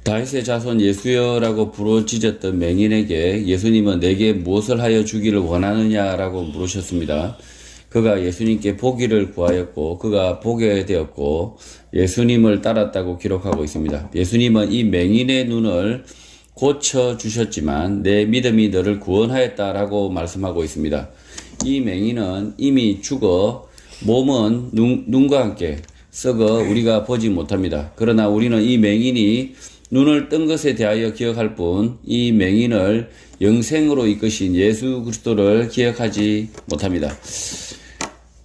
다윗의 자손 예수여라고 부르짖었던 맹인에게 예수님은 내게 무엇을 하여 주기를 원하느냐라고 물으셨습니다. 그가 예수님께 보기를 구하였고 그가 보게 되었고 예수님을 따랐다고 기록하고 있습니다. 예수님은 이 맹인의 눈을 고쳐주셨지만 내 믿음이 너를 구원하였다라고 말씀하고 있습니다. 이 맹인은 이미 죽어 몸은 눈과 함께 썩어 우리가 보지 못합니다. 그러나 우리는 이 맹인이 눈을 뜬 것에 대하여 기억할 뿐 이 맹인을 영생으로 이끄신 예수 그리스도를 기억하지 못합니다.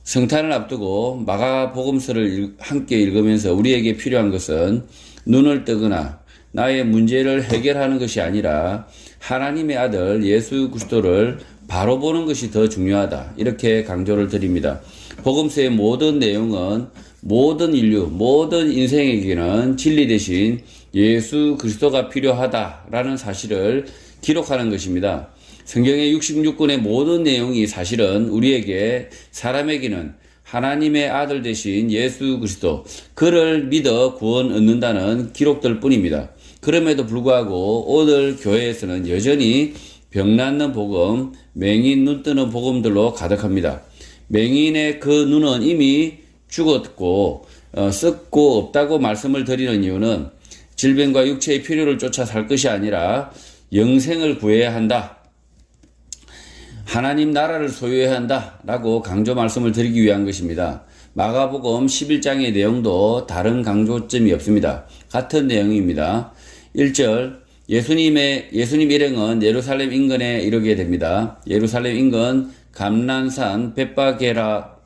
성탄을 앞두고 마가복음서를 함께 읽으면서 우리에게 필요한 것은 눈을 뜨거나 나의 문제를 해결하는 것이 아니라 하나님의 아들 예수 그리스도를 바로 보는 것이 더 중요하다. 이렇게 강조를 드립니다. 복음서의 모든 내용은 모든 인류, 모든 인생에게는 진리 대신 예수 그리스도가 필요하다라는 사실을 기록하는 것입니다. 성경의 66권의 모든 내용이 사실은 우리에게 사람에게는 하나님의 아들 대신 예수 그리스도 그를 믿어 구원 얻는다는 기록들 뿐입니다. 그럼에도 불구하고 오늘 교회에서는 여전히 병 낫는 복음, 맹인 눈 뜨는 복음들로 가득합니다. 맹인의 그 눈은 이미 죽었고 썩고 없다고 말씀을 드리는 이유는 질병과 육체의 필요를 쫓아 살 것이 아니라 영생을 구해야 한다. 하나님 나라를 소유해야 한다 라고 강조 말씀을 드리기 위한 것입니다. 마가복음 11장의 내용도 다른 강조점이 없습니다. 같은 내용입니다. 1절 예수님 일행은 예루살렘 인근에 이르게 됩니다. 예루살렘 인근 감난산 벳바게와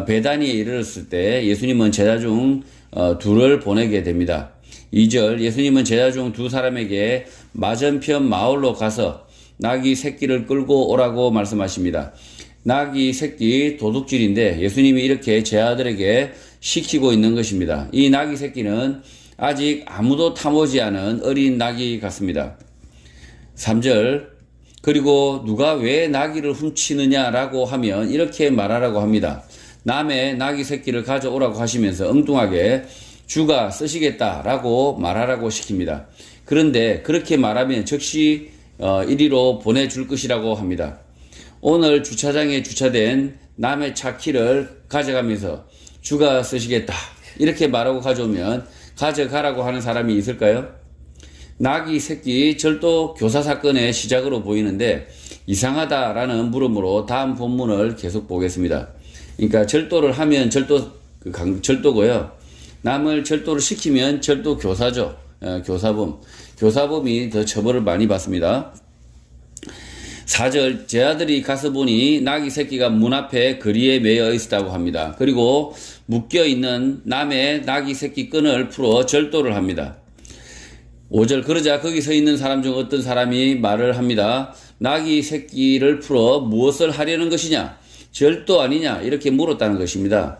베다니에 이르렀을 때 예수님은 제자 중 둘을 보내게 됩니다. 2절 예수님은 제자 중 두 사람에게 맞은편 마을로 가서 나귀 새끼를 끌고 오라고 말씀하십니다. 나귀 새끼 도둑질인데 예수님이 이렇게 제자들에게 시키고 있는 것입니다. 이 나귀 새끼는 아직 아무도 타보지 않은 어린 나귀 같습니다. 3절 그리고 누가 왜 나귀를 훔치느냐라고 하면 이렇게 말하라고 합니다. 남의 나귀 새끼를 가져오라고 하시면서 엉뚱하게 주가 쓰시겠다라고 말하라고 시킵니다. 그런데 그렇게 말하면 즉시 이리로 보내줄 것이라고 합니다. 오늘 주차장에 주차된 남의 차 키를 가져가면서 주가 쓰시겠다 이렇게 말하고 가져오면 가져가라고 하는 사람이 있을까요? 나귀 새끼 절도 교사 사건의 시작으로 보이는데 이상하다라는 물음으로 다음 본문을 계속 보겠습니다. 그러니까 절도를 하면 절도고요. 남을 절도를 시키면 절도 교사죠. 교사범이 더 처벌을 많이 받습니다. 4절 제자들이 가서 보니 나귀 새끼가 문 앞에 거리에 매여 있었다고 합니다. 그리고 묶여있는 남의 나귀 새끼 끈을 풀어 절도를 합니다. 5절 그러자 거기 서 있는 사람 중 어떤 사람이 말을 합니다. 나귀 새끼를 풀어 무엇을 하려는 것이냐? 절도 아니냐? 이렇게 물었다는 것입니다.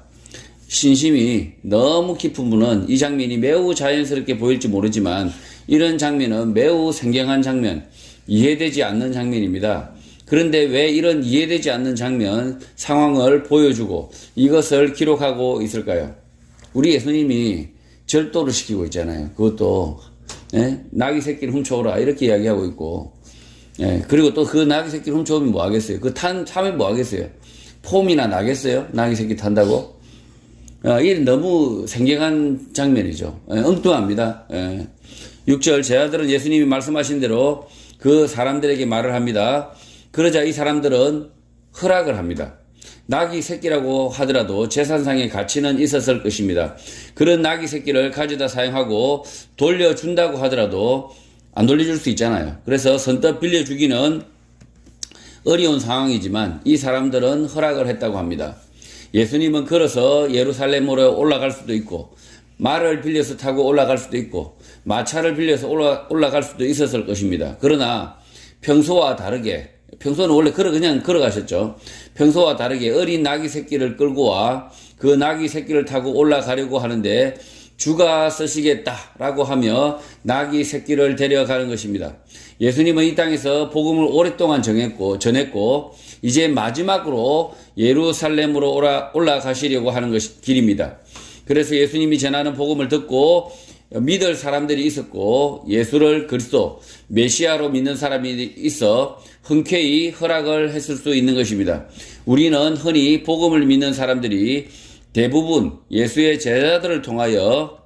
신심이 너무 깊은 분은 이 장면이 매우 자연스럽게 보일지 모르지만 이런 장면은 매우 생경한 장면, 이해되지 않는 장면입니다. 그런데 왜 이런 이해되지 않는 장면, 상황을 보여주고 이것을 기록하고 있을까요? 우리 예수님이 절도를 시키고 있잖아요. 그것도 나귀 새끼를 훔쳐오라 이렇게 이야기하고 있고 그리고 또 그 나귀 새끼를 훔쳐오면 뭐 하겠어요? 타면 뭐 하겠어요? 폼이나 나겠어요? 나귀 새끼 탄다고? 이게 너무 생경한 장면이죠. 엉뚱합니다. 6절 제자들은 예수님이 말씀하신 대로 그 사람들에게 말을 합니다. 그러자 이 사람들은 허락을 합니다. 나귀 새끼라고 하더라도 재산상의 가치는 있었을 것입니다. 그런 나귀 새끼를 가져다 사용하고 돌려준다고 하더라도 안 돌려줄 수 있잖아요. 그래서 선뜻 빌려주기는 어려운 상황이지만 이 사람들은 허락을 했다고 합니다. 예수님은 걸어서 예루살렘으로 올라갈 수도 있고 말을 빌려서 타고 올라갈 수도 있고 마차를 빌려서 올라갈 수도 있었을 것입니다. 그러나 평소와 다르게 평소는 원래 그냥 걸어가셨죠. 평소와 다르게 어린 나귀 새끼를 끌고 와 그 나귀 새끼를 타고 올라가려고 하는데 주가 쓰시겠다라고 하며 나귀 새끼를 데려가는 것입니다. 예수님은 이 땅에서 복음을 오랫동안 전했고 이제 마지막으로 예루살렘으로 올라가시려고 하는 것이 길입니다. 그래서 예수님이 전하는 복음을 듣고 믿을 사람들이 있었고 예수를 그리스도 메시아로 믿는 사람이 있어 흔쾌히 허락을 했을 수 있는 것입니다. 우리는 흔히 복음을 믿는 사람들이 대부분 예수의 제자들을 통하여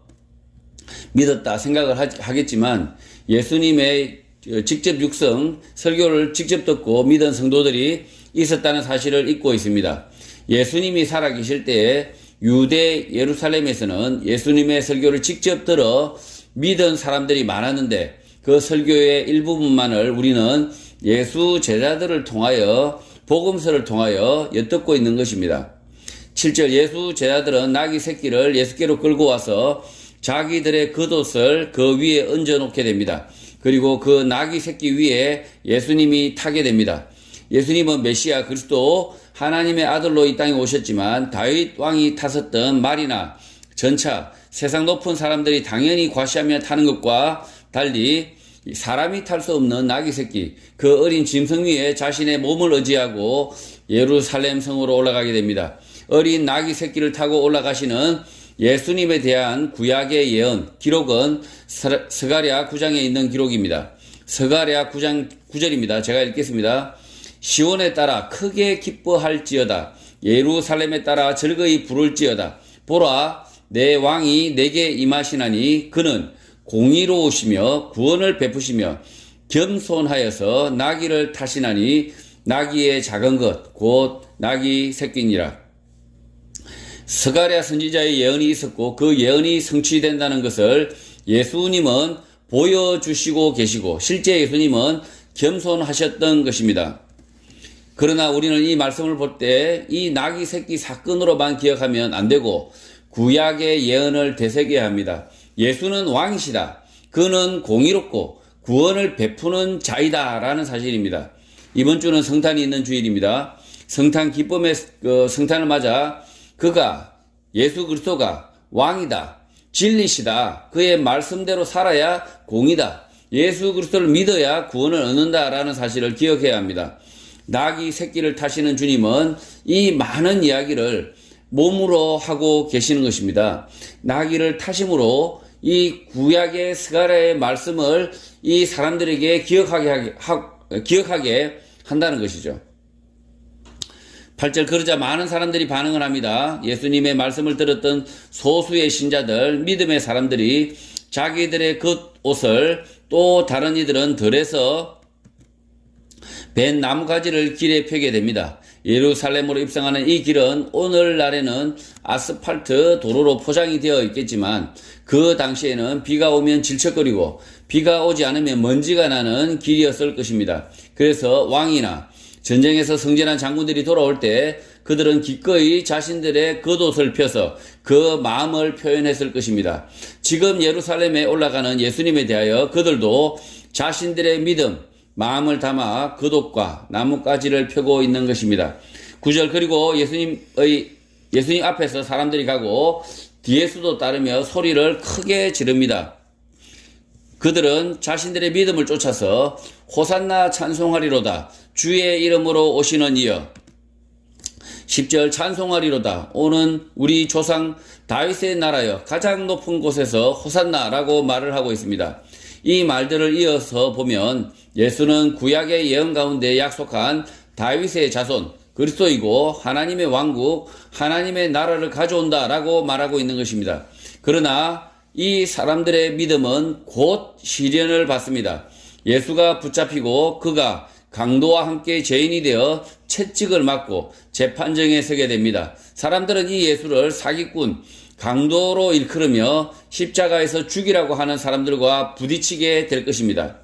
믿었다 생각을 하겠지만 예수님의 직접 육성, 설교를 직접 듣고 믿은 성도들이 있었다는 사실을 잊고 있습니다. 예수님이 살아계실 때에 유대 예루살렘에서는 예수님의 설교를 직접 들어 믿은 사람들이 많았는데 그 설교의 일부분만을 우리는 예수 제자들을 통하여 복음서를 통하여 엿듣고 있는 것입니다. 7절 예수 제자들은 나귀 새끼를 예수께로 끌고 와서 자기들의 겉옷을 그 위에 얹어놓게 됩니다. 그리고 그 나귀 새끼 위에 예수님이 타게 됩니다. 예수님은 메시아 그리스도 하나님의 아들로 이 땅에 오셨지만 다윗 왕이 탔었던 말이나 전차, 세상 높은 사람들이 당연히 과시하며 타는 것과 달리 사람이 탈 수 없는 나귀 새끼, 그 어린 짐승 위에 자신의 몸을 의지하고 예루살렘 성으로 올라가게 됩니다. 어린 나귀 새끼를 타고 올라가시는 예수님에 대한 구약의 예언, 기록은 스가랴 9장에 있는 기록입니다. 스가랴 9장 9절입니다. 제가 읽겠습니다. 시온에 따라 크게 기뻐할지어다. 예루살렘에 따라 즐거이 부를지어다. 보라, 내 왕이 내게 임하시나니 그는 공의로우시며 구원을 베푸시며 겸손하여서 나귀를 타시나니 나귀의 작은 것 곧 나귀 새끼니라. 스가랴 선지자의 예언이 있었고 그 예언이 성취된다는 것을 예수님은 보여주시고 계시고 실제 예수님은 겸손하셨던 것입니다. 그러나 우리는 이 말씀을 볼 때 이 나귀 새끼 사건으로만 기억하면 안 되고 구약의 예언을 되새겨야 합니다. 예수는 왕이시다. 그는 공의롭고 구원을 베푸는 자이다 라는 사실입니다. 이번 주는 성탄이 있는 주일입니다. 성탄 기쁨의 성탄을 맞아 그가 예수 그리스도가 왕이다. 진리시다. 그의 말씀대로 살아야 공이다. 예수 그리스도를 믿어야 구원을 얻는다라는 사실을 기억해야 합니다. 나귀 새끼를 타시는 주님은 이 많은 이야기를 몸으로 하고 계시는 것입니다. 나귀를 타심으로 이 구약의 스가랴의 말씀을 이 사람들에게 기억하게 한다는 것이죠. 8절 그러자 많은 사람들이 반응을 합니다. 예수님의 말씀을 들었던 소수의 신자들, 믿음의 사람들이 자기들의 겉옷을 또 다른 이들은 덜해서 벤 나무가지를 길에 펴게 됩니다. 예루살렘으로 입성하는 이 길은 오늘날에는 아스팔트 도로로 포장이 되어 있겠지만 그 당시에는 비가 오면 질척거리고 비가 오지 않으면 먼지가 나는 길이었을 것입니다. 그래서 왕이나 전쟁에서 승진한 장군들이 돌아올 때 그들은 기꺼이 자신들의 겉옷을 펴서 그 마음을 표현했을 것입니다. 지금 예루살렘에 올라가는 예수님에 대하여 그들도 자신들의 믿음, 마음을 담아 겉옷과 나뭇가지를 펴고 있는 것입니다. 9절 그리고 예수님 앞에서 사람들이 가고 뒤에서도 따르며 소리를 크게 지릅니다. 그들은 자신들의 믿음을 쫓아서 호산나 찬송하리로다. 주의 이름으로 오시는 이여. 10절 찬송하리로다. 오는 우리 조상 다윗의 나라여 가장 높은 곳에서 호산나라고 말을 하고 있습니다. 이 말들을 이어서 보면 예수는 구약의 예언 가운데 약속한 다윗의 자손 그리스도이고 하나님의 왕국, 하나님의 나라를 가져온다라고 말하고 있는 것입니다. 그러나 이 사람들의 믿음은 곧 시련을 받습니다. 예수가 붙잡히고 그가 강도와 함께 죄인이 되어 채찍을 맞고 재판정에 서게 됩니다. 사람들은 이 예수를 사기꾼, 강도로 일컬으며 십자가에서 죽이라고 하는 사람들과 부딪히게 될 것입니다.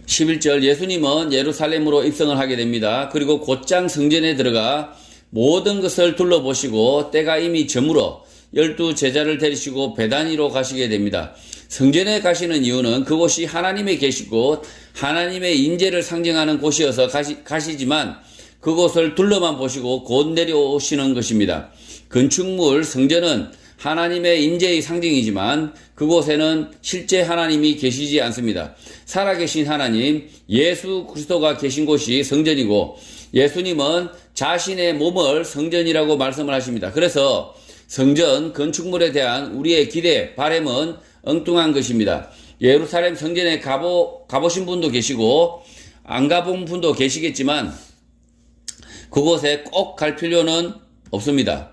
11절 예수님은 예루살렘으로 입성을 하게 됩니다. 그리고 곧장 성전에 들어가 모든 것을 둘러보시고 때가 이미 저물어 12 제자를 데리시고 베다니로 가시게 됩니다. 성전에 가시는 이유는 그곳이 하나님의 계시고 하나님의 인재를 상징하는 곳이어서 가시지만 그곳을 둘러만 보시고 곧 내려오시는 것입니다. 건축물 성전은 하나님의 인재의 상징이지만 그곳에는 실제 하나님이 계시지 않습니다. 살아계신 하나님, 예수 그리스도가 계신 곳이 성전이고 예수님은 자신의 몸을 성전이라고 말씀을 하십니다. 그래서 성전 건축물에 대한 우리의 기대, 바램은 엉뚱한 것입니다. 예루살렘 성전에 가보신 분도 계시고 안 가본 분도 계시겠지만 그곳에 꼭 갈 필요는 없습니다.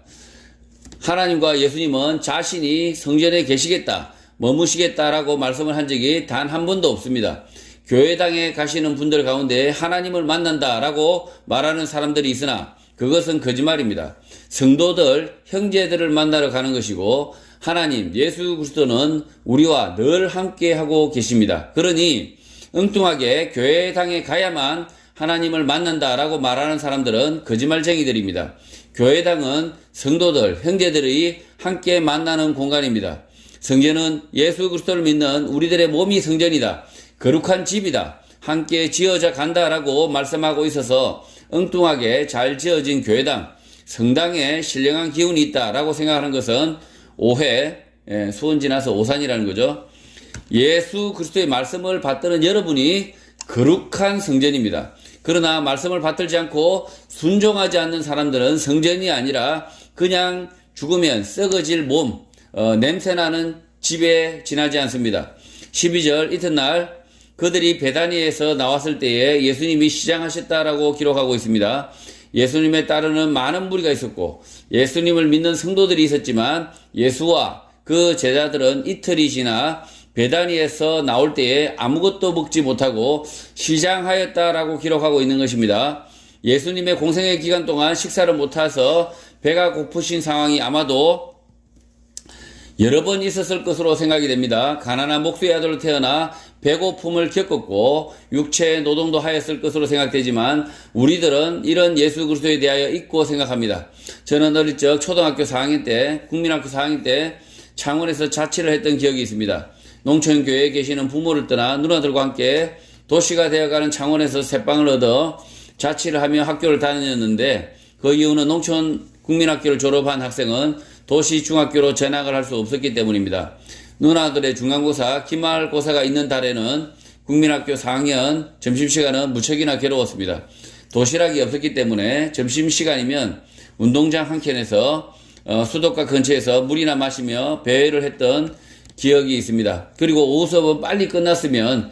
하나님과 예수님은 자신이 성전에 계시겠다, 머무시겠다라고 말씀을 한 적이 단 한 번도 없습니다. 교회당에 가시는 분들 가운데 하나님을 만난다라고 말하는 사람들이 있으나 그것은 거짓말입니다. 성도들, 형제들을 만나러 가는 것이고 하나님, 예수 그리스도는 우리와 늘 함께하고 계십니다. 그러니 엉뚱하게 교회당에 가야만 하나님을 만난다라고 말하는 사람들은 거짓말쟁이들입니다. 교회당은 성도들, 형제들이 함께 만나는 공간입니다. 성전은 예수 그리스도를 믿는 우리들의 몸이 성전이다, 거룩한 집이다, 함께 지어져 간다라고 말씀하고 있어서 엉뚱하게 잘 지어진 교회당, 성당에 신령한 기운이 있다라고 생각하는 것은 오해, 수원 지나서 오산이라는 거죠. 예수 그리스도의 말씀을 받드는 여러분이 거룩한 성전입니다. 그러나 말씀을 받들지 않고 순종하지 않는 사람들은 성전이 아니라 그냥 죽으면 썩어질 몸, 냄새나는 집에 지나지 않습니다. 12절 이튿날 그들이 베다니에서 나왔을 때에 예수님이 시장하셨다라고 기록하고 있습니다. 예수님에 따르는 많은 무리가 있었고 예수님을 믿는 성도들이 있었지만 예수와 그 제자들은 이틀이 지나 베다니에서 나올 때에 아무것도 먹지 못하고 시장하였다라고 기록하고 있는 것입니다. 예수님의 공생의 기간 동안 식사를 못해서 배가 고프신 상황이 아마도 여러 번 있었을 것으로 생각이 됩니다. 가난한 목수의 아들로 태어나 배고픔을 겪었고 육체 노동도 하였을 것으로 생각되지만 우리들은 이런 예수 그리스도에 대하여 잊고 생각합니다. 저는 어릴 적 초등학교 4학년 때, 국민학교 4학년 때 창원에서 자취를 했던 기억이 있습니다. 농촌교회에 계시는 부모를 떠나 누나들과 함께 도시가 되어가는 창원에서 새빵을 얻어 자취를 하며 학교를 다녔는데 그 이유는 농촌 국민학교를 졸업한 학생은 도시 중학교로 전학을 할 수 없었기 때문입니다. 누나들의 중간고사, 기말고사가 있는 달에는 국민학교 4학년 점심시간은 무척이나 괴로웠습니다. 도시락이 없었기 때문에 점심시간이면 운동장 한 켠에서 수도가 근처에서 물이나 마시며 배회를 했던 기억이 있습니다. 그리고 오후 수업은 빨리 끝났으면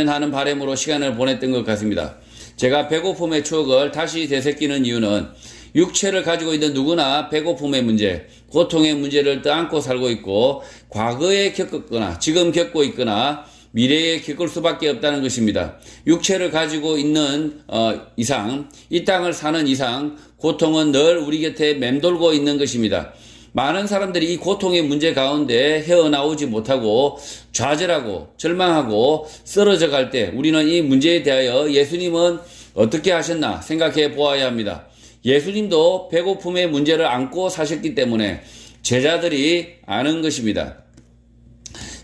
하는 바람으로 시간을 보냈던 것 같습니다. 제가 배고픔의 추억을 다시 되새기는 이유는 육체를 가지고 있는 누구나 배고픔의 문제, 고통의 문제를 떠안고 살고 있고 과거에 겪었거나 지금 겪고 있거나 미래에 겪을 수밖에 없다는 것입니다. 육체를 가지고 있는 이상, 이 땅을 사는 이상 고통은 늘 우리 곁에 맴돌고 있는 것입니다. 많은 사람들이 이 고통의 문제 가운데 헤어나오지 못하고 좌절하고 절망하고 쓰러져 갈 때 우리는 이 문제에 대하여 예수님은 어떻게 하셨나 생각해 보아야 합니다. 예수님도 배고픔의 문제를 안고 사셨기 때문에 제자들이 아는 것입니다.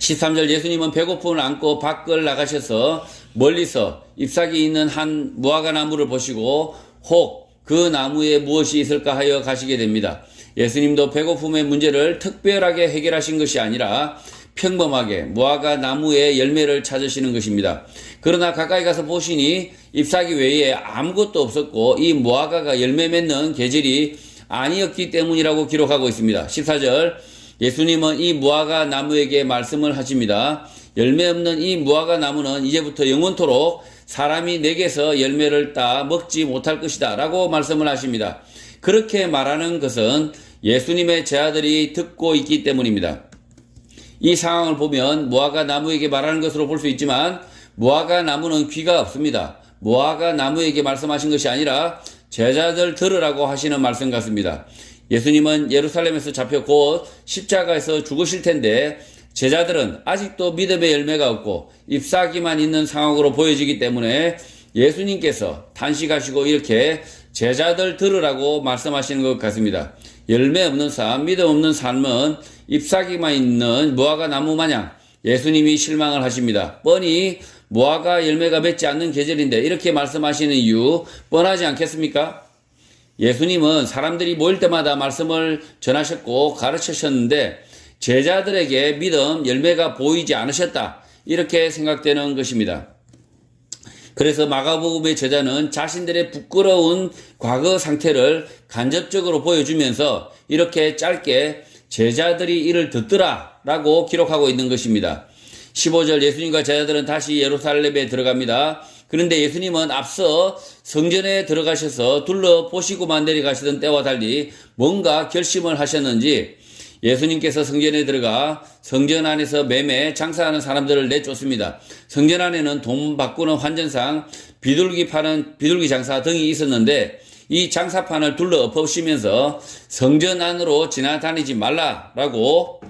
13절 예수님은 배고픔을 안고 밖을 나가셔서 멀리서 잎사귀 있는 한 무화과 나무를 보시고 혹 그 나무에 무엇이 있을까 하여 가시게 됩니다. 예수님도 배고픔의 문제를 특별하게 해결하신 것이 아니라 평범하게 무화과 나무의 열매를 찾으시는 것입니다. 그러나 가까이 가서 보시니 잎사귀 외에 아무것도 없었고 이 무화과가 열매 맺는 계절이 아니었기 때문이라고 기록하고 있습니다. 14절 예수님은 이 무화과 나무에게 말씀을 하십니다. 열매 없는 이 무화과 나무는 이제부터 영원토록 사람이 내게서 열매를 따 먹지 못할 것이다 라고 말씀을 하십니다. 그렇게 말하는 것은 예수님의 제자들이 듣고 있기 때문입니다. 이 상황을 보면 무화과 나무에게 말하는 것으로 볼 수 있지만 무화과 나무는 귀가 없습니다. 무화과 나무에게 말씀하신 것이 아니라 제자들 들으라고 하시는 말씀 같습니다. 예수님은 예루살렘에서 잡혀 곧 십자가에서 죽으실 텐데 제자들은 아직도 믿음의 열매가 없고 잎사귀만 있는 상황으로 보여지기 때문에 예수님께서 탄식하시고 이렇게 제자들 들으라고 말씀하시는 것 같습니다. 열매 없는 삶, 믿음 없는 삶은 잎사귀만 있는 무화과 나무 마냥 예수님이 실망을 하십니다. 뻔히 무화과 열매가 맺지 않는 계절인데 이렇게 말씀하시는 이유 뻔하지 않겠습니까? 예수님은 사람들이 모일 때마다 말씀을 전하셨고 가르치셨는데 제자들에게 믿음 열매가 보이지 않으셨다. 이렇게 생각되는 것입니다. 그래서 마가복음의 저자는 자신들의 부끄러운 과거 상태를 간접적으로 보여주면서 이렇게 짧게 제자들이 이를 듣더라 라고 기록하고 있는 것입니다. 15절 예수님과 제자들은 다시 예루살렘에 들어갑니다. 그런데 예수님은 앞서 성전에 들어가셔서 둘러보시고만 내려가시던 때와 달리 뭔가 결심을 하셨는지 예수님께서 성전에 들어가 성전 안에서 매매 장사하는 사람들을 내쫓습니다. 성전 안에는 돈 바꾸는 환전상, 비둘기 파는 비둘기 장사 등이 있었는데 이 장사판을 둘러 엎으시면서 성전 안으로 지나다니지 말라라고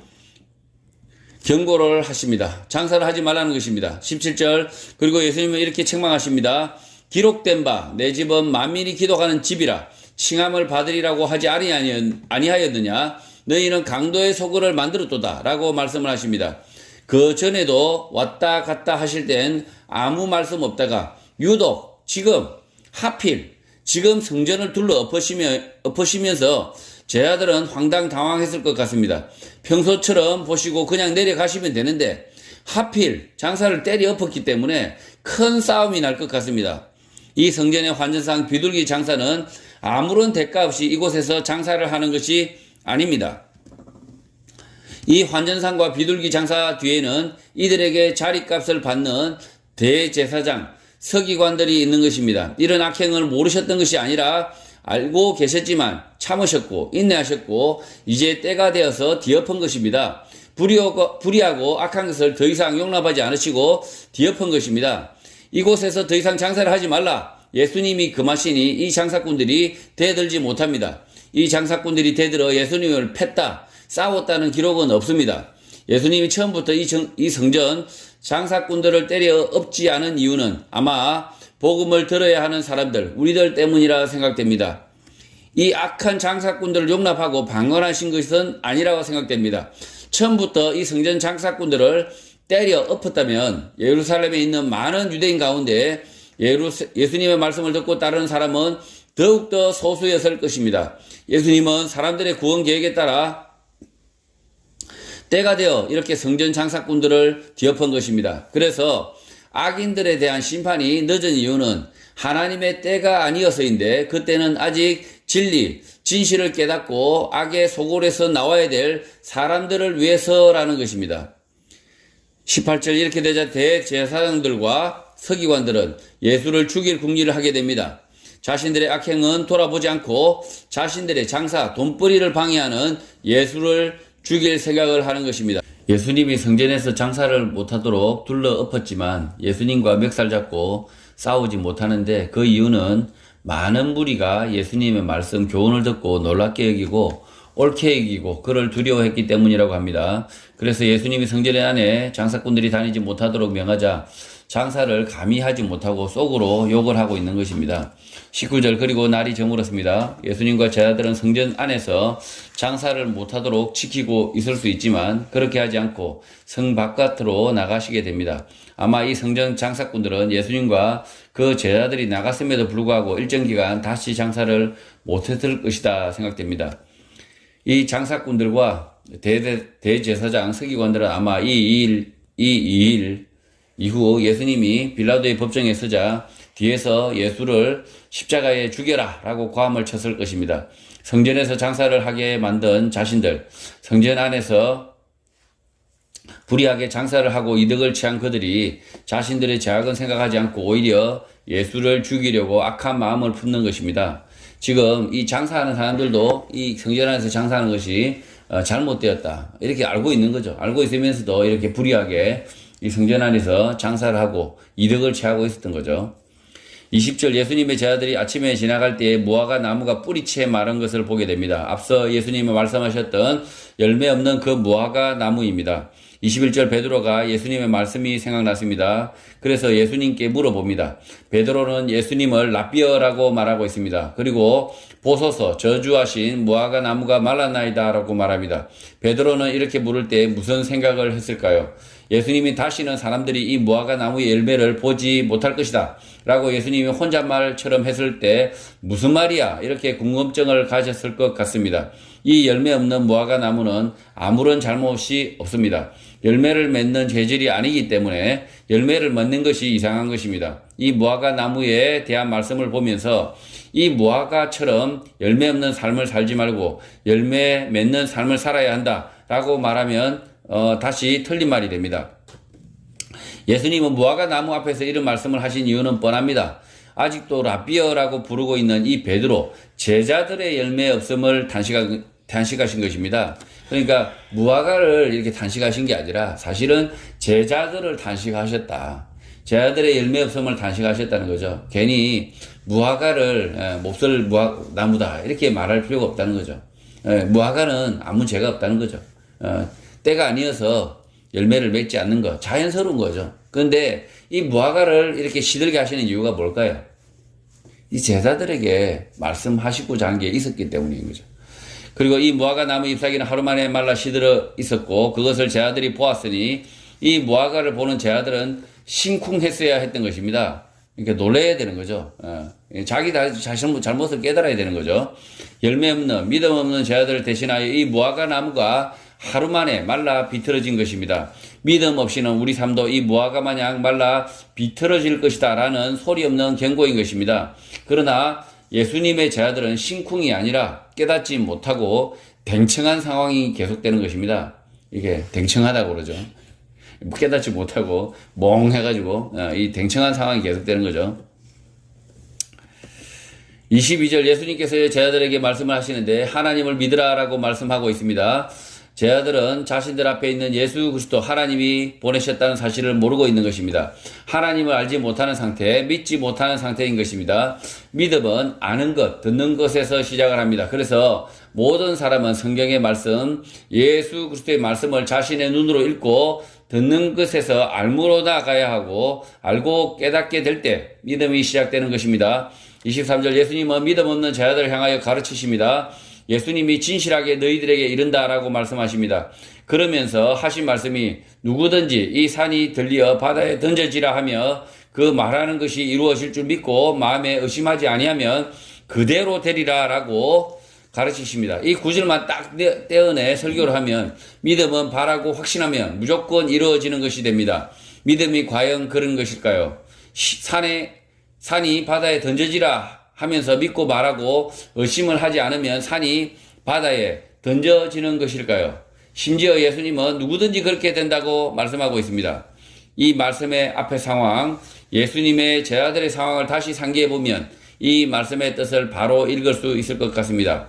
경고를 하십니다. 장사를 하지 말라는 것입니다. 17절 그리고 예수님은 이렇게 책망하십니다. 기록된 바 내 집은 만민이 기도하는 집이라 칭함을 받으리라고 하지 아니하였느냐. 너희는 강도의 소굴을 만들었도다 라고 말씀을 하십니다. 그 전에도 왔다 갔다 하실 땐 아무 말씀 없다가 유독 지금 하필 지금 성전을 둘러 엎으시면서 제자들은 황당당황했을 것 같습니다. 평소처럼 보시고 그냥 내려가시면 되는데 하필 장사를 때려 엎었기 때문에 큰 싸움이 날 것 같습니다. 이 성전의 환전상 비둘기 장사는 아무런 대가 없이 이곳에서 장사를 하는 것이 아닙니다. 이 환전상과 비둘기 장사 뒤에는 이들에게 자리값을 받는 대제사장, 서기관들이 있는 것입니다. 이런 악행을 모르셨던 것이 아니라 알고 계셨지만 참으셨고 인내하셨고 이제 때가 되어서 뒤엎은 것입니다. 불의하고 악한 것을 더 이상 용납하지 않으시고 뒤엎은 것입니다. 이곳에서 더 이상 장사를 하지 말라. 예수님이 금하시니 이 장사꾼들이 대들지 못합니다. 이 장사꾼들이 대들어 예수님을 팼다, 싸웠다는 기록은 없습니다. 예수님이 처음부터 이 성전 장사꾼들을 때려 엎지 않은 이유는 아마 복음을 들어야 하는 사람들, 우리들 때문이라 생각됩니다. 이 악한 장사꾼들을 용납하고 방관하신 것은 아니라고 생각됩니다. 처음부터 이 성전 장사꾼들을 때려 엎었다면 예루살렘에 있는 많은 유대인 가운데 예수님의 말씀을 듣고 따르는 사람은 더욱더 소수였을 것입니다. 예수님은 사람들의 구원 계획에 따라 때가 되어 이렇게 성전 장사꾼들을 뒤엎은 것입니다. 그래서 악인들에 대한 심판이 늦은 이유는 하나님의 때가 아니어서인데 그때는 아직 진리, 진실을 깨닫고 악의 소굴에서 나와야 될 사람들을 위해서라는 것입니다. 18절 이렇게 되자 대제사장들과 서기관들은 예수를 죽일 궁리를 하게 됩니다. 자신들의 악행은 돌아보지 않고 자신들의 장사, 돈벌이를 방해하는 예수를 죽일 생각을 하는 것입니다. 예수님이 성전에서 장사를 못하도록 둘러 엎었지만 예수님과 멱살 잡고 싸우지 못하는데 그 이유는 많은 무리가 예수님의 말씀, 교훈을 듣고 놀랍게 여기고 옳게 여기고 그를 두려워했기 때문이라고 합니다. 그래서 예수님이 성전 안에 장사꾼들이 다니지 못하도록 명하자 장사를 감히 하지 못하고 속으로 욕을 하고 있는 것입니다. 19절 그리고 날이 저물었습니다. 예수님과 제자들은 성전 안에서 장사를 못하도록 지키고 있을 수 있지만 그렇게 하지 않고 성 바깥으로 나가시게 됩니다. 아마 이 성전 장사꾼들은 예수님과 그 제자들이 나갔음에도 불구하고 일정 기간 다시 장사를 못했을 것이다 생각됩니다. 이 장사꾼들과 대제사장 서기관들은 아마 이 일 이후 예수님이 빌라도의 법정에 서자 뒤에서 예수를 십자가에 죽여라 라고 고함을 쳤을 것입니다. 성전에서 장사를 하게 만든 자신들, 성전 안에서 불의하게 장사를 하고 이득을 취한 그들이 자신들의 죄악은 생각하지 않고 오히려 예수를 죽이려고 악한 마음을 품는 것입니다. 지금 이 장사하는 사람들도 이 성전 안에서 장사하는 것이 잘못되었다 이렇게 알고 있는 거죠. 알고 있으면서도 이렇게 불의하게 이 성전 안에서 장사를 하고 이득을 취하고 있었던 거죠. 20절 예수님의 제자들이 아침에 지나갈 때에 무화과 나무가 뿌리채 마른 것을 보게 됩니다. 앞서 예수님이 말씀하셨던 열매 없는 그 무화과 나무입니다. 21절 베드로가 예수님의 말씀이 생각났습니다. 그래서 예수님께 물어봅니다. 베드로는 예수님을 랍비어라고 말하고 있습니다. 그리고 보소서 저주하신 무화과 나무가 말랐나이다 라고 말합니다. 베드로는 이렇게 물을 때 무슨 생각을 했을까요? 예수님이 다시는 사람들이 이 무화과 나무의 열매를 보지 못할 것이다 라고 예수님이 혼잣말처럼 했을 때 무슨 말이야 이렇게 궁금증을 가졌을 것 같습니다. 이 열매 없는 무화과 나무는 아무런 잘못이 없습니다. 열매를 맺는 재질이 아니기 때문에 열매를 맺는 것이 이상한 것입니다. 이 무화과 나무에 대한 말씀을 보면서 이 무화과처럼 열매 없는 삶을 살지 말고 열매 맺는 삶을 살아야 한다라고 말하면 다시 틀린 말이 됩니다. 예수님은 무화과 나무 앞에서 이런 말씀을 하신 이유는 뻔합니다. 아직도 라비어라고 부르고 있는 이 베드로, 제자들의 열매 없음을 단식하신 것입니다. 그러니까 무화과를 이렇게 단식하신 게 아니라 사실은 제자들을 단식하셨다. 제자들의 열매 없음을 단식하셨다는 거죠. 괜히 무화과를 몹쓸 나무다 이렇게 말할 필요가 없다는 거죠. 무화과는 아무 죄가 없다는 거죠. 때가 아니어서 열매를 맺지 않는 것, 자연스러운 거죠. 그런데 이 무화과를 이렇게 시들게 하시는 이유가 뭘까요? 이 제자들에게 말씀하시고자 한 게 있었기 때문인 거죠. 그리고 이 무화과 나무 잎사귀는 하루 만에 말라 시들어 있었고 그것을 제자들이 보았으니 이 무화과를 보는 제자들은 심쿵했어야 했던 것입니다. 그러니까 놀라야 되는 거죠. 자기 잘못을 깨달아야 되는 거죠. 열매 없는, 믿음 없는 제자들을 대신하여 이 무화과 나무가 하루 만에 말라 비틀어진 것입니다. 믿음 없이는 우리 삶도 이 무화과 마냥 말라 비틀어질 것이다 라는 소리 없는 경고인 것입니다. 그러나 예수님의 제자들은 심쿵이 아니라 깨닫지 못하고 댕청한 상황이 계속되는 것입니다. 이게 댕청하다고 그러죠. 깨닫지 못하고 멍해가지고 이 댕청한 상황이 계속되는 거죠. 22절 예수님께서 제자들에게 말씀을 하시는데 하나님을 믿으라라고 말씀하고 있습니다. 제자들은 자신들 앞에 있는 예수 그리스도 하나님이 보내셨다는 사실을 모르고 있는 것입니다. 하나님을 알지 못하는 상태, 믿지 못하는 상태인 것입니다. 믿음은 아는 것, 듣는 것에서 시작을 합니다. 그래서 모든 사람은 성경의 말씀, 예수 그리스도의 말씀을 자신의 눈으로 읽고 듣는 것에서 알므로 나가야 하고 알고 깨닫게 될 때 믿음이 시작되는 것입니다. 23절 예수님은 믿음 없는 제자들을 향하여 가르치십니다. 예수님이 진실하게 너희들에게 이른다라고 말씀하십니다. 그러면서 하신 말씀이 누구든지 이 산이 들리어 바다에 던져지라 하며 그 말하는 것이 이루어질 줄 믿고 마음에 의심하지 아니하면 그대로 되리라라고 가르치십니다. 이 구절만 딱 떼어내 설교를 하면 믿음은 바라고 확신하면 무조건 이루어지는 것이 됩니다. 믿음이 과연 그런 것일까요? 산이 바다에 던져지라 하면서 믿고 말하고 의심을 하지 않으면 산이 바다에 던져지는 것일까요? 심지어 예수님은 누구든지 그렇게 된다고 말씀하고 있습니다. 이 말씀의 앞의 상황, 예수님의 제자들의 상황을 다시 상기해 보면 이 말씀의 뜻을 바로 읽을 수 있을 것 같습니다.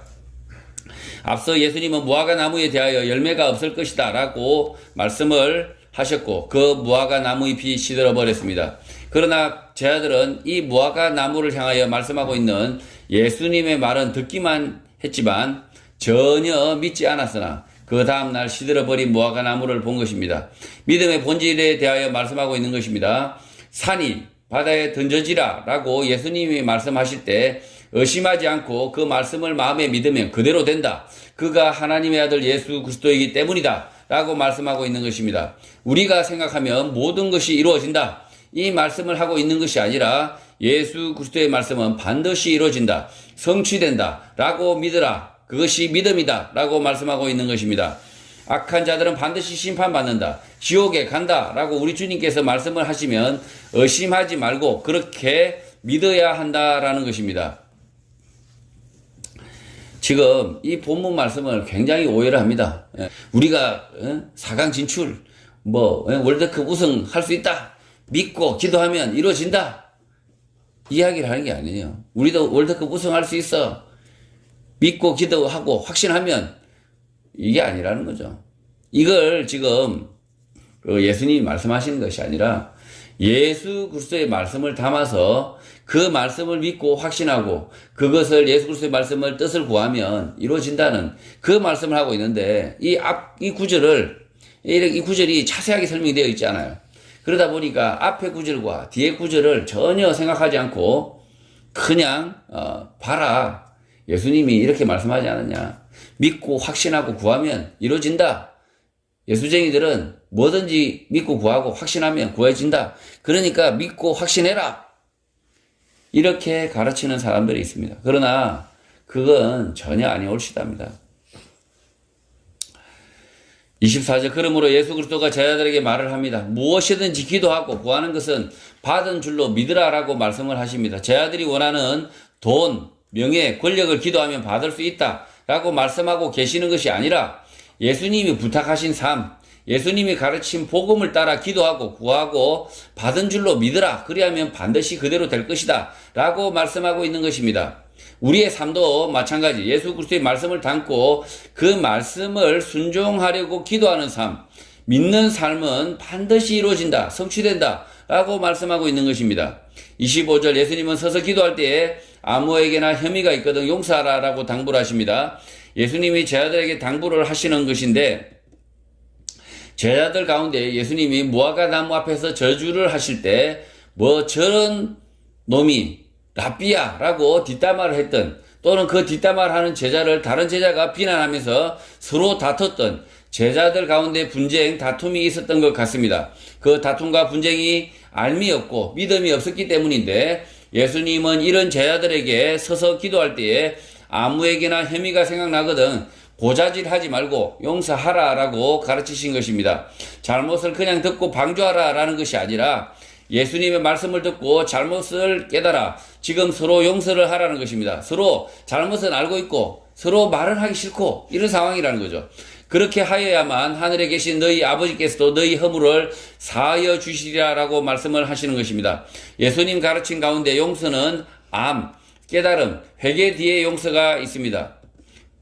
앞서 예수님은 무화과 나무에 대하여 열매가 없을 것이다 라고 말씀을 하셨고 그 무화과 나무 잎이 시들어 버렸습니다. 그러나 제자들은 이 무화과 나무를 향하여 말씀하고 있는 예수님의 말은 듣기만 했지만 전혀 믿지 않았으나 그 다음날 시들어버린 무화과 나무를 본 것입니다. 믿음의 본질에 대하여 말씀하고 있는 것입니다. 산이 바다에 던져지라 라고 예수님이 말씀하실 때 의심하지 않고 그 말씀을 마음에 믿으면 그대로 된다. 그가 하나님의 아들 예수 그리스도이기 때문이다 라고 말씀하고 있는 것입니다. 우리가 생각하면 모든 것이 이루어진다. 이 말씀을 하고 있는 것이 아니라 예수 그리스도의 말씀은 반드시 이루어진다. 성취된다. 라고 믿으라. 그것이 믿음이다. 라고 말씀하고 있는 것입니다. 악한 자들은 반드시 심판받는다. 지옥에 간다. 라고 우리 주님께서 말씀을 하시면 의심하지 말고 그렇게 믿어야 한다라는 것입니다. 지금 이 본문 말씀을 굉장히 오해를 합니다. 우리가 4강 진출, 월드컵 우승할 수 있다. 믿고 기도하면 이루어진다. 이야기를 하는 게 아니에요. 우리도 월드컵 우승할 수 있어. 믿고 기도하고 확신하면 이게 아니라는 거죠. 이걸 지금 예수님이 말씀하시는 것이 아니라 예수 그리스도의 말씀을 담아서 그 말씀을 믿고 확신하고 그것을 예수 그리스도의 말씀을 뜻을 구하면 이루어진다는 그 말씀을 하고 있는데 이 구절이 자세하게 설명이 되어 있잖아요. 그러다 보니까 앞에 구절과 뒤에 구절을 전혀 생각하지 않고 그냥 봐라. 예수님이 이렇게 말씀하지 않았냐. 믿고 확신하고 구하면 이루어진다. 예수쟁이들은 뭐든지 믿고 구하고 확신하면 구해진다. 그러니까 믿고 확신해라. 이렇게 가르치는 사람들이 있습니다. 그러나 그건 전혀 아니올시답니다. 24절 그러므로 예수 그리스도가 제자들에게 말을 합니다. 무엇이든지 기도하고 구하는 것은 받은 줄로 믿으라라고 말씀을 하십니다. 제자들이 원하는 돈, 명예, 권력을 기도하면 받을 수 있다라고 말씀하고 계시는 것이 아니라 예수님이 부탁하신 삶, 예수님이 가르친 복음을 따라 기도하고 구하고 받은 줄로 믿으라. 그리하면 반드시 그대로 될 것이다 라고 말씀하고 있는 것입니다. 우리의 삶도 마찬가지 예수 그리스도의 말씀을 담고 그 말씀을 순종하려고 기도하는 삶, 믿는 삶은 반드시 이루어진다, 성취된다 라고 말씀하고 있는 것입니다. 25절 예수님은 서서 기도할 때에 아무에게나 혐의가 있거든 용서하라 라고 당부를 하십니다. 예수님이 제자들에게 당부를 하시는 것인데 제자들 가운데 예수님이 무화과 나무 앞에서 저주를 하실 때 뭐 저런 놈이 라삐야라고 뒷담화를 했던 또는 그 뒷담화를 하는 제자를 다른 제자가 비난하면서 서로 다퉜던 제자들 가운데 분쟁, 다툼이 있었던 것 같습니다. 그 다툼과 분쟁이 알미였고 믿음이 없었기 때문인데 예수님은 이런 제자들에게 서서 기도할 때에 아무에게나 혐의가 생각나거든 고자질하지 말고 용서하라라고 가르치신 것입니다. 잘못을 그냥 듣고 방조하라라는 것이 아니라 예수님의 말씀을 듣고 잘못을 깨달아 지금 서로 용서를 하라는 것입니다. 서로 잘못은 알고 있고 서로 말은 하기 싫고 이런 상황이라는 거죠. 그렇게 하여야만 하늘에 계신 너희 아버지께서도 너희 허물을 사하여 주시리라라고 말씀을 하시는 것입니다. 예수님 가르친 가운데 용서는 암, 깨달음, 회개 뒤에 용서가 있습니다.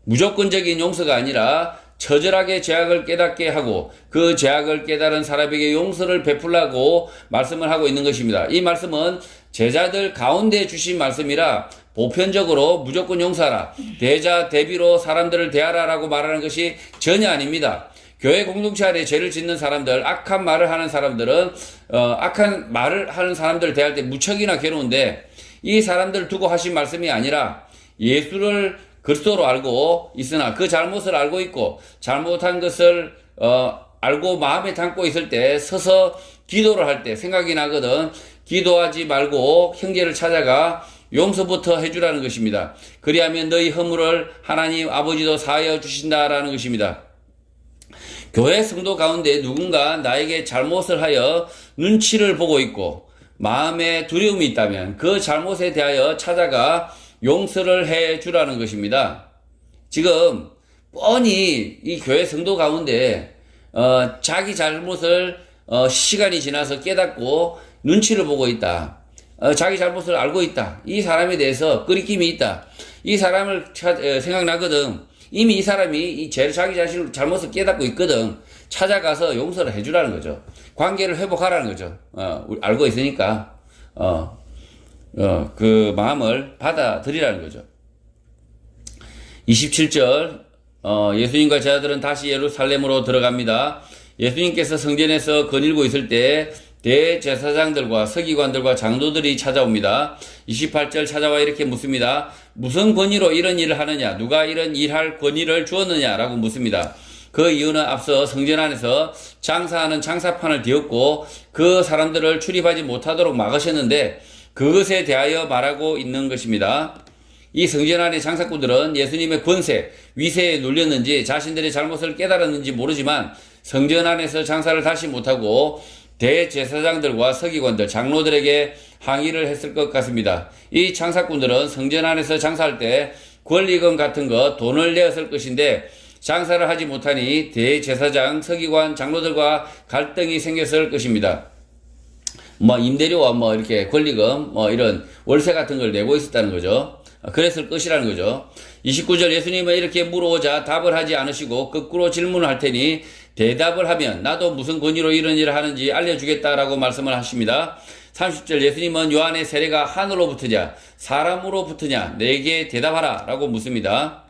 무조건적인 용서가 아니라 처절하게 죄악을 깨닫게 하고 그 죄악을 깨달은 사람에게 용서를 베풀라고 말씀을 하고 있는 것입니다. 이 말씀은 제자들 가운데 주신 말씀이라 보편적으로 무조건 용서하라, 대자 대비로 사람들을 대하라라고 말하는 것이 전혀 아닙니다. 교회 공동체 안에 죄를 짓는 사람들, 악한 말을 하는 사람들은 악한 말을 하는 사람들을 대할 때 무척이나 괴로운데 이 사람들을 두고 하신 말씀이 아니라 예수를 그리스도로 알고 있으나 그 잘못을 알고 있고 잘못한 것을 알고 마음에 담고 있을 때 서서 기도를 할 때 생각이 나거든 기도하지 말고 형제를 찾아가 용서부터 해주라는 것입니다. 그리하면 너희 허물을 하나님 아버지도 사하여 주신다라는 것입니다. 교회 성도 가운데 누군가 나에게 잘못을 하여 눈치를 보고 있고 마음에 두려움이 있다면 그 잘못에 대하여 찾아가 용서를 해 주라는 것입니다. 지금 뻔히 이 교회 성도 가운데 자기 잘못을 시간이 지나서 깨닫고 눈치를 보고 있다. 자기 잘못을 알고 있다. 이 사람에 대해서 끄리낌이 있다. 이 사람을 생각나거든. 이미 이 사람이 이 자기 자신 잘못을 깨닫고 있거든. 찾아가서 용서를 해주라는 거죠. 관계를 회복하라는 거죠. 알고 있으니까 그 마음을 받아들이라는 거죠. 27절 예수님과 제자들은 다시 예루살렘으로 들어갑니다. 예수님께서 성전에서 거닐고 있을 때 대제사장들과 서기관들과 장로들이 찾아옵니다. 28절 찾아와 이렇게 묻습니다. 무슨 권위로 이런 일을 하느냐? 누가 이런 일할 권위를 주었느냐? 라고 묻습니다. 그 이유는 앞서 성전 안에서 장사하는 장사판을 뒤엎고 그 사람들을 출입하지 못하도록 막으셨는데 그것에 대하여 말하고 있는 것입니다. 이 성전 안의 장사꾼들은 예수님의 권세, 위세에 눌렸는지 자신들의 잘못을 깨달았는지 모르지만 성전 안에서 장사를 다시 못하고 대제사장들과 서기관들, 장로들에게 항의를 했을 것 같습니다. 이 장사꾼들은 성전 안에서 장사할 때 권리금 같은 거 돈을 내었을 것인데 장사를 하지 못하니 대제사장, 서기관, 장로들과 갈등이 생겼을 것입니다. 임대료와 이렇게 권리금, 이런 월세 같은 걸 내고 있었다는 거죠. 그랬을 것이라는 거죠. 29절 예수님은 이렇게 물어오자 답을 하지 않으시고 거꾸로 질문을 할 테니 대답을 하면 나도 무슨 권위로 이런 일을 하는지 알려주겠다라고 말씀을 하십니다. 30절 예수님은 요한의 세례가 하늘로부터냐 사람으로부터냐 내게 대답하라 라고 묻습니다.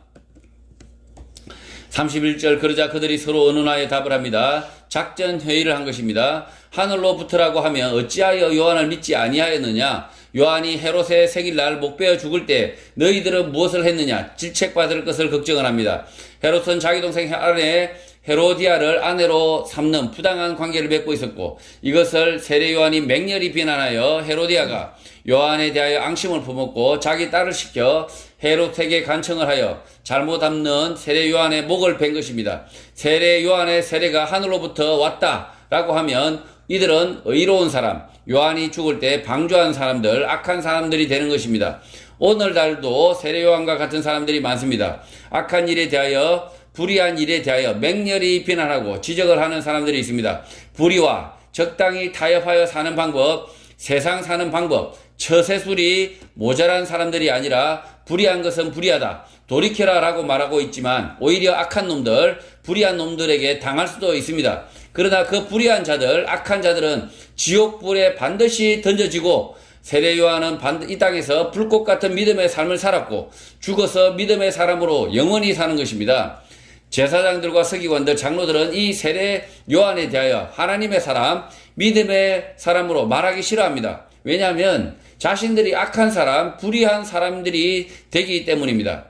31절 그러자 그들이 서로 의논하여 답을 합니다. 작전 회의를 한 것입니다. 하늘로부터라고 하면 어찌하여 요한을 믿지 아니하였느냐? 요한이 헤롯의 생일날 목베어 죽을 때 너희들은 무엇을 했느냐? 질책받을 것을 걱정을 합니다. 헤롯은 자기 동생 안에 헤로디아를 아내로 삼는 부당한 관계를 맺고 있었고, 이것을 세례 요한이 맹렬히 비난하여 헤로디아가 요한에 대하여 앙심을 품었고 자기 딸을 시켜 헤롯에게 간청을 하여 잘못 담는 세례 요한의 목을 벤 것입니다. 세례 요한의 세례가 하늘로부터 왔다라고 하면 이들은 의로운 사람, 요한이 죽을 때 방주한 사람들, 악한 사람들이 되는 것입니다. 오늘날도 세례 요한과 같은 사람들이 많습니다. 악한 일에 대하여, 불의한 일에 대하여 맹렬히 비난하고 지적을 하는 사람들이 있습니다. 불의와 적당히 타협하여 사는 방법, 세상 사는 방법, 처세술이 모자란 사람들이 아니라 불의한 것은 불의하다, 돌이켜라 라고 말하고 있지만 오히려 악한 놈들, 불의한 놈들에게 당할 수도 있습니다. 그러나 그 불의한 자들, 악한 자들은 지옥불에 반드시 던져지고, 세례 요한은 이 땅에서 불꽃 같은 믿음의 삶을 살았고 죽어서 믿음의 사람으로 영원히 사는 것입니다. 제사장들과 서기관들, 장로들은 이 세례 요한에 대하여 하나님의 사람, 믿음의 사람으로 말하기 싫어합니다. 왜냐하면 자신들이 악한 사람, 불의한 사람들이 되기 때문입니다.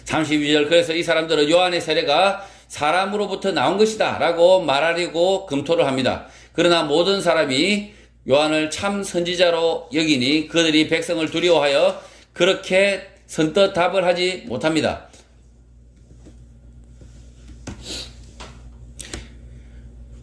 32절, 그래서 이 사람들은 요한의 세례가 사람으로부터 나온 것이다 라고 말하려고 검토를 합니다. 그러나 모든 사람이 요한을 참 선지자로 여기니 그들이 백성을 두려워하여 그렇게 선뜻 답을 하지 못합니다.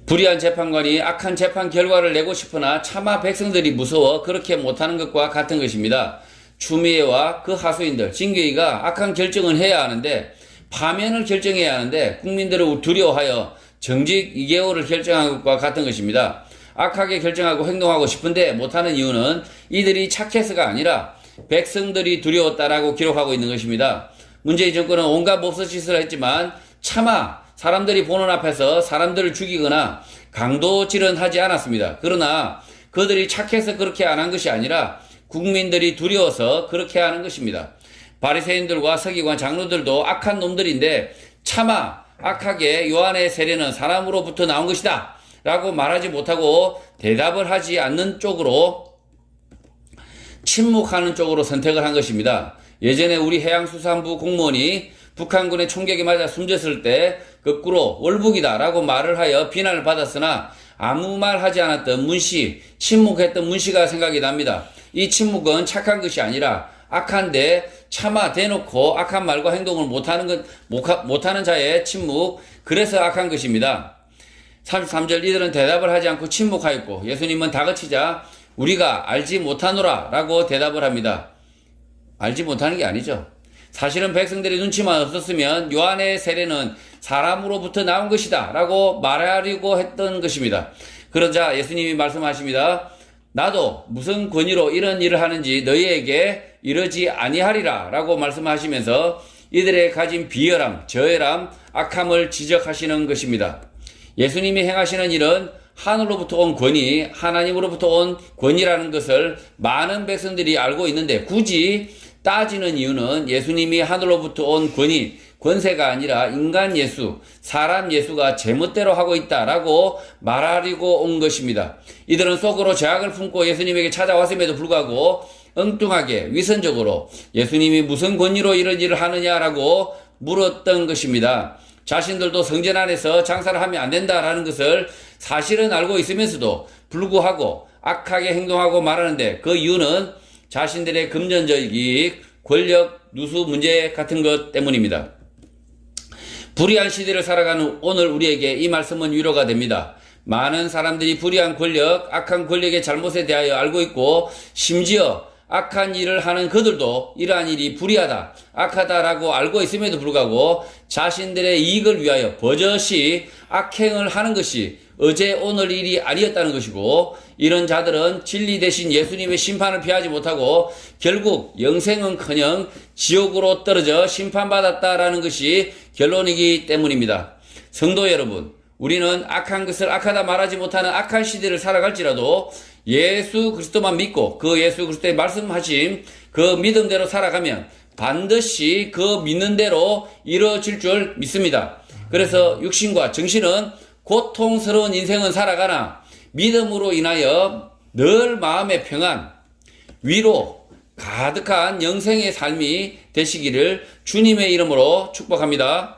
불의한 재판관이 악한 재판 결과를 내고 싶으나 차마 백성들이 무서워 그렇게 못하는 것과 같은 것입니다. 추미애와 그 하수인들, 징계위가 악한 결정을 해야 하는데, 파면을 결정해야 하는데 국민들을 두려워하여 정직 2개월을 결정한 것과 같은 것입니다. 악하게 결정하고 행동하고 싶은데 못하는 이유는 이들이 착해서가 아니라 백성들이 두려웠다라고 기록하고 있는 것입니다. 문재인 정권은 온갖 몹쓸짓을 했지만 차마 사람들이 보는 앞에서 사람들을 죽이거나 강도질은 하지 않았습니다. 그러나 그들이 착해서 그렇게 안 한 것이 아니라 국민들이 두려워서 그렇게 하는 것입니다. 바리새인들과 서기관, 장로들도 악한 놈들인데 차마 악하게 요한의 세례는 사람으로부터 나온 것이다 라고 말하지 못하고 대답을 하지 않는 쪽으로, 침묵하는 쪽으로 선택을 한 것입니다. 예전에 우리 해양수산부 공무원이 북한군의 총격에 맞아 숨졌을 때 거꾸로 월북이다 라고 말을 하여 비난을 받았으나 아무 말 하지 않았던 문씨, 침묵했던 문씨가 생각이 납니다. 이 침묵은 착한 것이 아니라 악한데 차마 대놓고 악한 말과 행동을 못하는 자의 침묵, 그래서 악한 것입니다. 33절, 이들은 대답을 하지 않고 침묵하였고 예수님은 다그치자 우리가 알지 못하노라 라고 대답을 합니다. 알지 못하는 게 아니죠. 사실은 백성들이 눈치만 없었으면 요한의 세례는 사람으로부터 나온 것이다 라고 말하려고 했던 것입니다. 그러자 예수님이 말씀하십니다. 나도 무슨 권위로 이런 일을 하는지 너희에게 이러지 아니하리라 라고 말씀하시면서 이들의 가진 비열함, 저열함, 악함을 지적하시는 것입니다. 예수님이 행하시는 일은 하늘로부터 온 권위, 하나님으로부터 온 권위라는 것을 많은 백성들이 알고 있는데 굳이 따지는 이유는 예수님이 하늘로부터 온 권위, 권세가 아니라 인간 예수, 사람 예수가 제멋대로 하고 있다라고 말하려고 온 것입니다. 이들은 속으로 죄악을 품고 예수님에게 찾아왔음에도 불구하고 엉뚱하게 위선적으로 예수님이 무슨 권위로 이런 일을 하느냐라고 물었던 것입니다. 자신들도 성전 안에서 장사를 하면 안 된다라는 것을 사실은 알고 있으면서도 불구하고 악하게 행동하고 말하는데 그 이유는 자신들의 금전적 이익, 권력, 누수 문제 같은 것 때문입니다. 불의한 시대를 살아가는 오늘 우리에게 이 말씀은 위로가 됩니다. 많은 사람들이 불의한 권력, 악한 권력의 잘못에 대하여 알고 있고 심지어 악한 일을 하는 그들도 이러한 일이 불의하다, 악하다라고 알고 있음에도 불구하고 자신들의 이익을 위하여 버젓이 악행을 하는 것이 어제 오늘 일이 아니었다는 것이고, 이런 자들은 진리 대신 예수님의 심판을 피하지 못하고 결국 영생은커녕 지옥으로 떨어져 심판받았다라는 것이 결론이기 때문입니다. 성도 여러분, 우리는 악한 것을 악하다 말하지 못하는 악한 시대를 살아갈지라도 예수 그리스도만 믿고 그 예수 그리스도의 말씀하신 그 믿음대로 살아가면 반드시 그 믿는 대로 이루어질 줄 믿습니다. 그래서 육신과 정신은 고통스러운 인생은 살아가나 믿음으로 인하여 늘 마음의 평안, 위로 가득한 영생의 삶이 되시기를 주님의 이름으로 축복합니다.